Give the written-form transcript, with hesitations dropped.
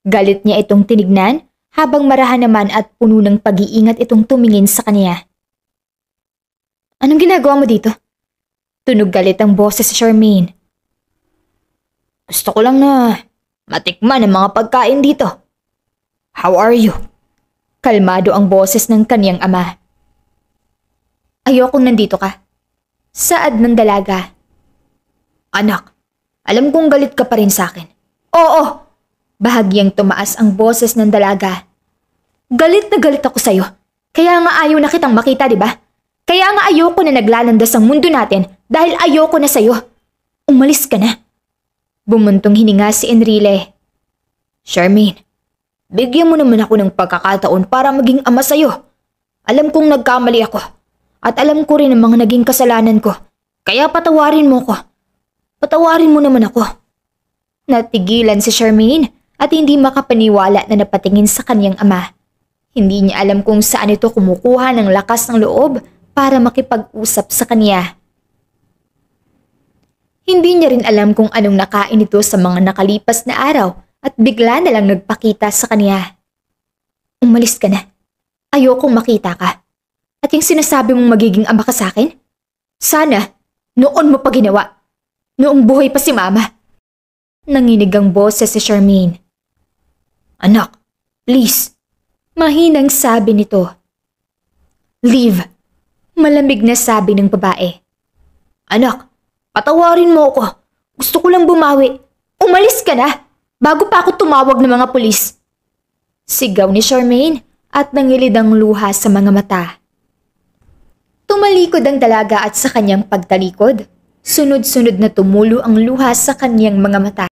Galit niya itong tinignan habang marahan naman at puno ng pag-iingat itong tumingin sa kanya. Anong ginagawa mo dito? Tunog galit ang boses si Charmaine. Gusto ko lang na matikman ang mga pagkain dito. How are you? Kalmado ang boses ng kaniyang ama. Ayokong nandito ka. Saad ng dalaga. Anak, alam kong galit ka pa rin sa akin. Oo! Bahagyang tumaas ang boses ng dalaga. Galit na galit ako sa'yo. Kaya nga ayaw na kitang makita, di ba? Kaya nga ayoko na naglalandas ang mundo natin dahil ayoko na sa'yo. Umalis ka na. Bumuntong hininga si Enrile. Charmaine, bigyan mo naman ako ng pagkakataon para maging ama sa'yo. Alam kong nagkamali ako. At alam ko rin ang mga naging kasalanan ko. Kaya patawarin mo ko. Patawarin mo naman ako. Natigilan si Charmaine at hindi makapaniwala na napatingin sa kanyang ama. Hindi niya alam kung saan ito kumukuha ng lakas ng loob para makipag-usap sa kanya. Hindi niya rin alam kung anong nakain ito sa mga nakalipas na araw at bigla na lang nagpakita sa kanya. Umalis ka na. Ayokong makita ka. At yung sinasabi mong magiging ama ka sa akin? Sana, noon mo pa ginawa. Noong buhay pa si mama. Nanginig ang boses si Charmaine. Anak, please. Mahinang sabi nito. Leave. Malamig na sabi ng babae. Anak, patawarin mo ako. Gusto ko lang bumawi. Umalis ka na, bago pa ako tumawag ng mga pulis. Sigaw ni Charmaine at nangilid ang luha sa mga mata. Tumalikod ang dalaga at sa kanyang pagtalikod, sunod-sunod na tumulo ang luha sa kanyang mga mata.